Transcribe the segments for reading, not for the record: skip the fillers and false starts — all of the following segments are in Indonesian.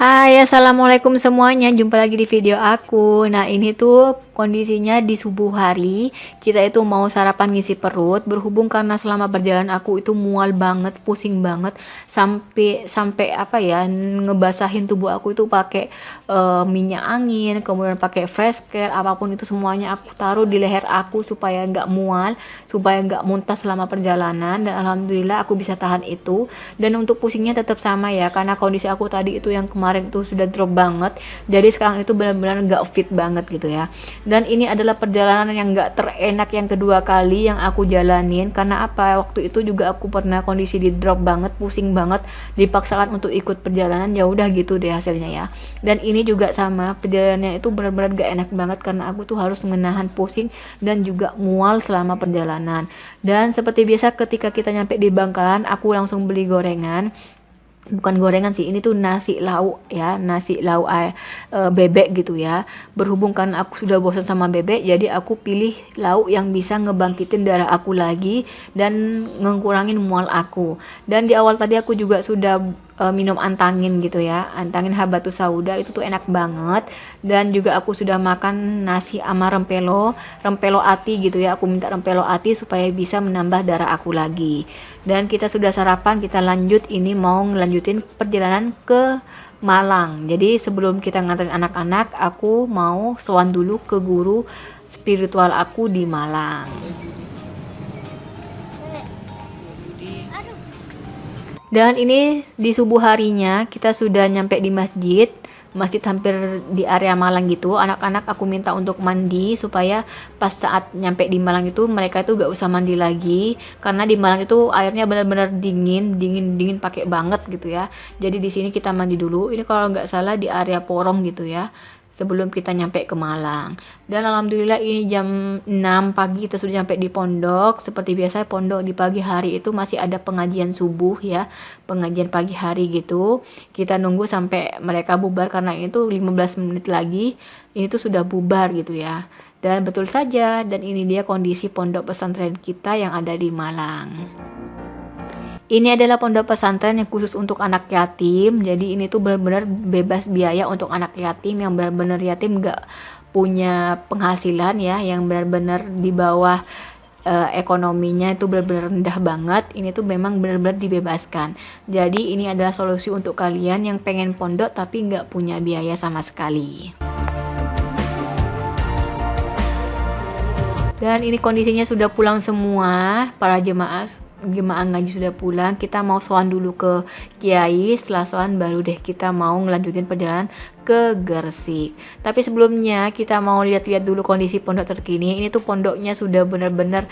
Hai, assalamualaikum semuanya. Jumpa lagi di video aku. Nah, ini tuh kondisinya di subuh hari. Kita itu mau sarapan ngisi perut. Berhubung karena selama berjalan aku itu mual banget, pusing banget, sampai sampai apa ya, ngebasahin tubuh aku itu pakai minyak angin, kemudian pakai fresh care, apapun itu semuanya aku taruh di leher aku supaya nggak mual, supaya nggak muntah selama perjalanan. Dan alhamdulillah aku bisa tahan itu. Dan untuk pusingnya tetap sama ya, karena kondisi aku tadi itu yang kemarin itu sudah drop banget, jadi sekarang itu benar-benar nggak fit banget gitu ya. Dan ini adalah perjalanan yang nggak terenak yang kedua kali yang aku jalanin. Karena apa, waktu itu juga aku pernah kondisi di drop banget, pusing banget, dipaksakan untuk ikut perjalanan, ya udah gitu deh hasilnya ya. Dan ini juga sama, perjalanannya itu benar-benar gak enak banget karena aku tuh harus menahan pusing dan juga mual selama perjalanan. Dan seperti biasa ketika kita nyampe di Bangkalan, aku langsung beli gorengan. Bukan gorengan sih, ini tuh nasi lauk ya, nasi lauk bebek gitu ya. Berhubung kan aku sudah bosan sama bebek, jadi aku pilih lauk yang bisa ngebangkitin darah aku lagi dan ngurangin mual aku. Dan di awal tadi aku juga sudah minum antangin gitu ya, antangin habatus sauda, itu tuh enak banget. Dan juga aku sudah makan nasi sama rempelo ati gitu ya, aku minta rempelo ati supaya bisa menambah darah aku lagi. Dan kita sudah sarapan, kita lanjut, ini mau ngelanjutin perjalanan ke Malang. Jadi sebelum kita nganterin anak-anak, aku mau sowan dulu ke guru spiritual aku di Malang. Dan ini di subuh harinya kita sudah nyampe di masjid. Masjid hampir di area Malang gitu. Anak-anak aku minta untuk mandi supaya pas saat nyampe di Malang itu mereka itu gak usah mandi lagi, karena di Malang itu airnya benar-benar dingin pakai banget gitu ya. Jadi di sini kita mandi dulu. Ini kalau nggak salah di area Porong gitu ya, sebelum kita nyampe ke Malang. Dan alhamdulillah ini jam 6 pagi kita sudah nyampe di pondok. Seperti biasa pondok di pagi hari itu masih ada pengajian subuh ya, pengajian pagi hari gitu. Kita nunggu sampai mereka bubar karena ini tuh 15 menit lagi ini tuh sudah bubar gitu ya. Dan betul saja, dan ini dia kondisi pondok pesantren kita yang ada di Malang. Ini adalah pondok pesantren yang khusus untuk anak yatim. Jadi ini tuh benar-benar bebas biaya untuk anak yatim yang benar-benar yatim, nggak punya penghasilan ya, yang benar-benar di bawah ekonominya itu benar-benar rendah banget. Ini tuh memang benar-benar dibebaskan. Jadi ini adalah solusi untuk kalian yang pengen pondok tapi nggak punya biaya sama sekali. Dan ini kondisinya sudah pulang semua, para jemaah ngaji sudah pulang. Kita mau sowan dulu ke Kiai, setelah sowan baru deh kita mau ngelanjutin perjalanan ke Gresik. Tapi sebelumnya kita mau lihat-lihat dulu kondisi pondok terkini. Ini tuh pondoknya sudah benar-benar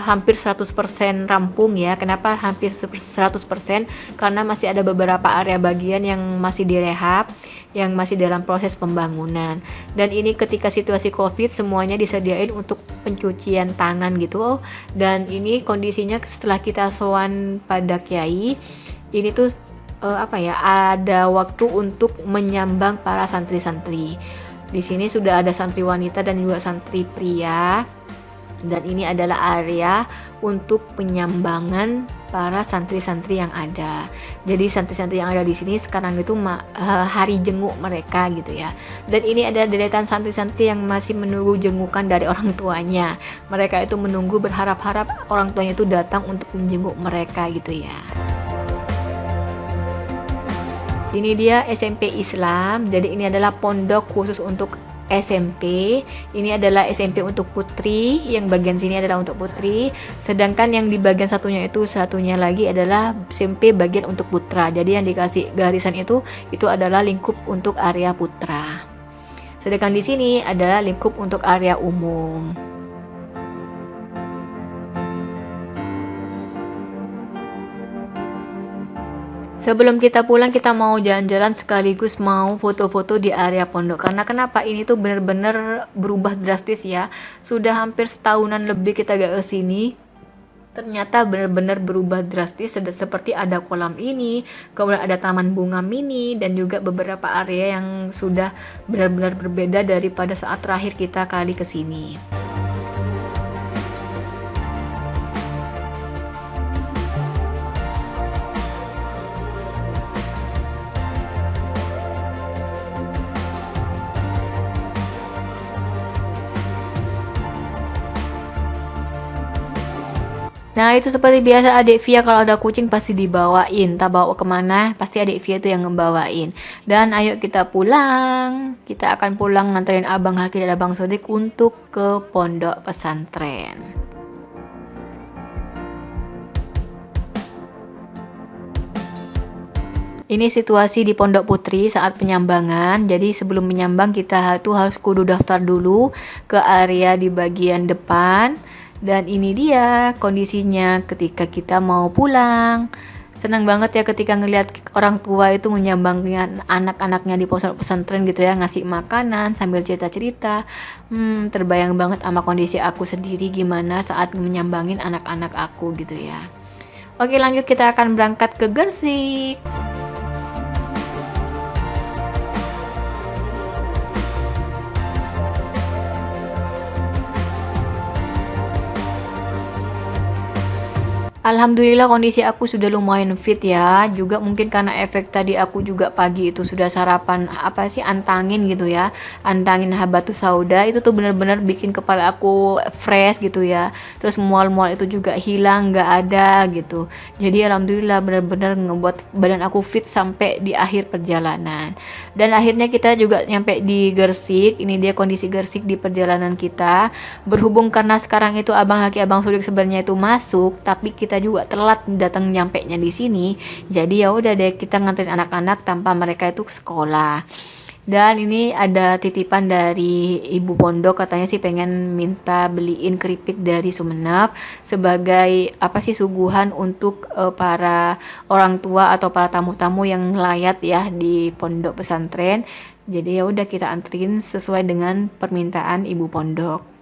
hampir 100% rampung ya. Kenapa hampir 100%? Karena masih ada beberapa area bagian yang masih direhab, yang masih dalam proses pembangunan. Dan ini ketika situasi Covid semuanya disediain untuk pencucian tangan gitu. Dan ini kondisinya setelah kita sowan pada Kiai, ini tuh ada waktu untuk menyambang para santri-santri. Di sini sudah ada santri wanita dan juga santri pria. Dan ini adalah area untuk penyambangan para santri-santri yang ada. Jadi santri-santri yang ada di sini sekarang itu hari jenguk mereka gitu ya. Dan ini ada deretan santri-santri yang masih menunggu jengukan dari orang tuanya. Mereka itu menunggu berharap-harap orang tuanya itu datang untuk menjenguk mereka gitu ya. Ini dia SMP Islam. Jadi ini adalah pondok khusus untuk SMP. Ini adalah SMP untuk putri, yang bagian sini adalah untuk putri. Sedangkan yang di bagian satunya lagi adalah SMP bagian untuk putra. Jadi yang dikasih garisan itu adalah lingkup untuk area putra. Sedangkan di sini adalah lingkup untuk area umum. Sebelum kita pulang, kita mau jalan-jalan sekaligus mau foto-foto di area pondok. Karena kenapa, ini tuh bener-bener berubah drastis ya. Sudah hampir setahunan lebih kita gak kesini. Ternyata benar-benar berubah drastis, seperti ada kolam ini, kemudian ada taman bunga mini, dan juga beberapa area yang sudah benar-benar berbeda daripada saat terakhir kita kali kesini. Nah, itu seperti biasa adik Via kalau ada kucing pasti dibawain. Tak bawa kemana, pasti adik Via itu yang ngebawain. Dan ayo kita pulang. Kita akan pulang nganterin Abang Haki dan Abang Sodik untuk ke pondok pesantren. Ini situasi di Pondok Putri saat penyambangan. Jadi sebelum menyambang kita tuh harus kudu daftar dulu ke area di bagian depan. Dan ini dia kondisinya ketika kita mau pulang. Senang banget ya ketika ngelihat orang tua itu menyambangkan anak-anaknya di pondok pesantren gitu ya, ngasih makanan sambil cerita-cerita. Terbayang banget sama kondisi aku sendiri gimana saat menyambangin anak-anak aku gitu ya. Oke, lanjut kita akan berangkat ke Gresik. Alhamdulillah kondisi aku sudah lumayan fit ya. Juga mungkin karena efek tadi aku juga pagi itu sudah sarapan apa sih antangin gitu ya. Antangin habatus sauda itu tuh bener-bener bikin kepala aku fresh gitu ya. Terus mual-mual itu juga hilang, nggak ada gitu. Jadi alhamdulillah bener-bener ngebuat badan aku fit sampai di akhir perjalanan. Dan akhirnya kita juga nyampe di Gresik. Ini dia kondisi Gresik di perjalanan kita. Berhubung karena sekarang itu Abang Haki Abang Sudik sebenarnya itu masuk, tapi kita juga telat datang nyampe nya di sini. Jadi ya udah deh kita nganterin anak-anak tanpa mereka itu ke sekolah. Dan ini ada titipan dari ibu pondok, katanya sih pengen minta beliin keripik dari Sumenep sebagai apa sih suguhan untuk para orang tua atau para tamu-tamu yang ngelayat ya di pondok pesantren. Jadi ya udah kita anterin sesuai dengan permintaan ibu pondok.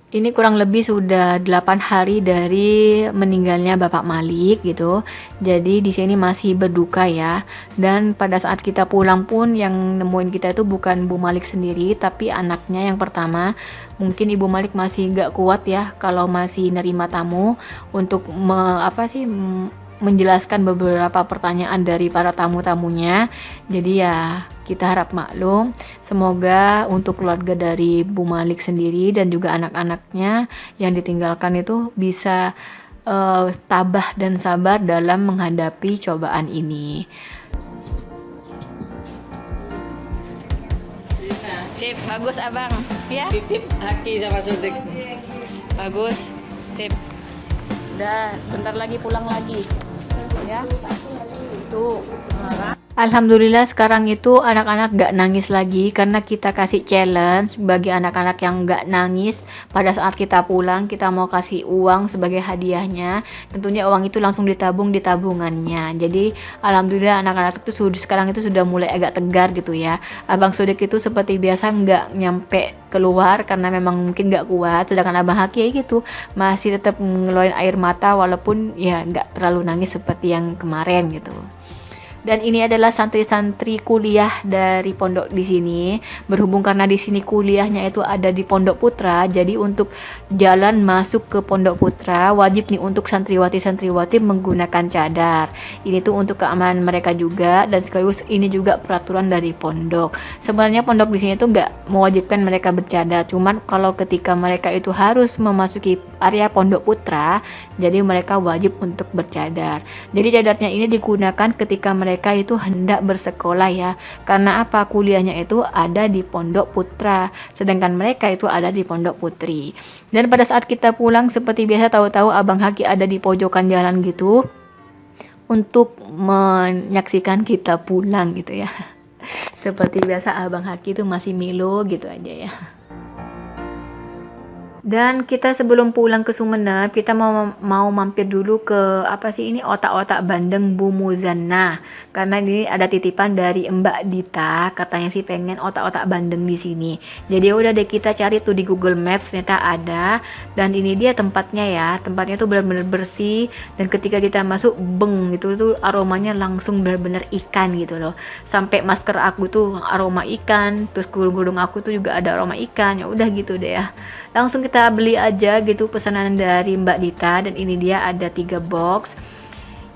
Ini kurang lebih sudah 8 hari dari meninggalnya Bapak Malik gitu. Jadi di sini masih berduka ya. Dan pada saat kita pulang pun yang nemuin kita itu bukan Bu Malik sendiri, tapi anaknya yang pertama. Mungkin Ibu Malik masih gak kuat ya kalau masih nerima tamu untuk menjelaskan beberapa pertanyaan dari para tamu-tamunya. Jadi ya kita harap maklum. Semoga untuk keluarga dari Bu Malik sendiri dan juga anak-anaknya yang ditinggalkan itu bisa tabah dan sabar dalam menghadapi cobaan ini. Sip, bagus abang. Ya. Titip Haki sama Sudik. Bagus. Sip. Udah, bentar lagi pulang lagi. Ya. Tuh. Alhamdulillah sekarang itu anak-anak gak nangis lagi karena kita kasih challenge bagi anak-anak yang gak nangis. Pada saat kita pulang kita mau kasih uang sebagai hadiahnya. Tentunya uang itu langsung ditabung di tabungannya. Jadi alhamdulillah anak-anak itu sekarang itu sudah mulai agak tegar gitu ya. Abang Sodik itu seperti biasa gak nyampe keluar karena memang mungkin gak kuat. Sedangkan Abang Haki gitu masih tetap ngeluarin air mata walaupun ya gak terlalu nangis seperti yang kemarin gitu. Dan ini adalah santri-santri kuliah dari pondok di sini. Berhubung karena di sini kuliahnya itu ada di Pondok Putra, jadi untuk jalan masuk ke Pondok Putra wajib nih untuk santriwati-santriwati menggunakan cadar. Ini tuh untuk keamanan mereka juga dan sekaligus ini juga peraturan dari pondok. Sebenarnya pondok di sini tuh nggak mewajibkan mereka bercadar, cuman kalau ketika mereka itu harus memasuki area Pondok Putra, jadi mereka wajib untuk bercadar. Jadi cadarnya ini digunakan ketika mereka itu hendak bersekolah ya. Karena apa? Kuliahnya itu ada di Pondok Putra, sedangkan mereka itu ada di Pondok Putri. Dan pada saat kita pulang seperti biasa tahu-tahu Abang Haki ada di pojokan jalan gitu untuk menyaksikan kita pulang gitu ya. Seperti biasa Abang Haki itu masih milo gitu aja ya. Dan kita sebelum pulang ke Sumenep, kita mau mampir dulu ke apa sih ini otak-otak bandeng Bu Muzanna. Karena ini ada titipan dari Mbak Dita, katanya sih pengen otak-otak bandeng di sini. Jadi udah deh kita cari tuh di Google Maps ternyata ada. Dan ini dia tempatnya ya. Tempatnya tuh benar-benar bersih dan ketika kita masuk beng gitu tuh aromanya langsung benar-benar ikan gitu loh. Sampai masker aku tuh aroma ikan, terus kerudung aku tuh juga ada aroma ikan. Ya udah gitu deh ya. Langsung kita beli aja gitu pesanan dari Mbak Dita dan ini dia ada 3 box.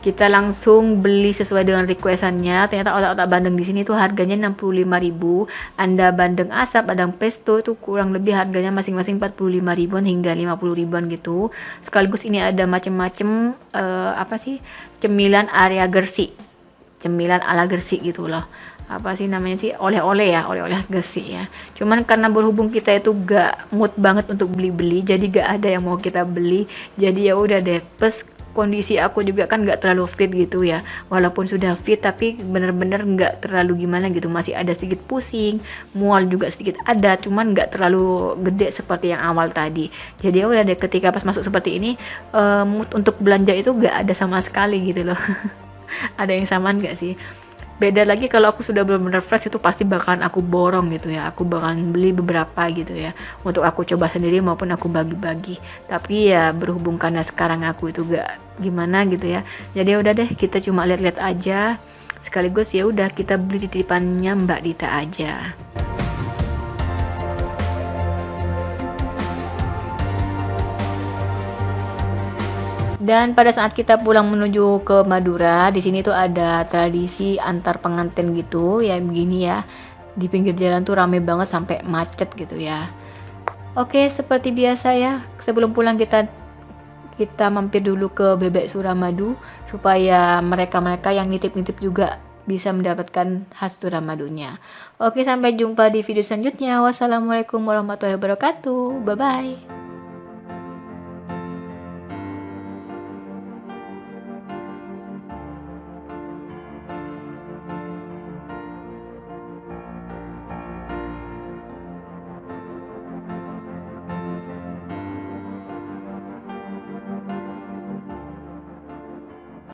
Kita langsung beli sesuai dengan requestannya. Ternyata otak-otak bandeng di sini tuh harganya 65.000. Anda bandeng asap, bandeng pesto itu kurang lebih harganya masing-masing 45 ribuan hingga 50 ribuan gitu. Sekaligus ini ada macem-macem cemilan area Gresik. Cemilan ala Gresik gitu loh. Apa sih namanya sih, oleh-oleh ya, oleh-oleh khas Gresik ya. Cuman karena berhubung kita itu gak mood banget untuk beli-beli, jadi gak ada yang mau kita beli. Jadi ya udah deh. Plus kondisi aku juga kan nggak terlalu fit gitu ya, walaupun sudah fit tapi bener-bener nggak terlalu gimana gitu, masih ada sedikit pusing, mual juga sedikit ada, cuman nggak terlalu gede seperti yang awal tadi. Jadi ya udah deh, ketika pas masuk seperti ini mood untuk belanja itu nggak ada sama sekali gitu loh. Ada yang samaan nggak sih? Beda lagi kalau aku sudah benar-benar fresh, itu pasti bakalan aku borong gitu ya, aku bakalan beli beberapa gitu ya, untuk aku coba sendiri maupun aku bagi-bagi. Tapi ya berhubung karena sekarang aku itu gak gimana gitu ya, jadi udah deh kita cuma lihat-lihat aja, sekaligus ya udah kita beli titipannya Mbak Dita aja. Dan pada saat kita pulang menuju ke Madura, di sini tuh ada tradisi antar pengantin gitu ya, begini ya. Di pinggir jalan tuh rame banget sampai macet gitu ya. Oke, seperti biasa ya, sebelum pulang kita mampir dulu ke Bebek Suramadu supaya mereka-mereka yang nitip-nitip juga bisa mendapatkan khas Suramadunya. Oke, sampai jumpa di video selanjutnya. Wassalamualaikum warahmatullahi wabarakatuh. Bye bye.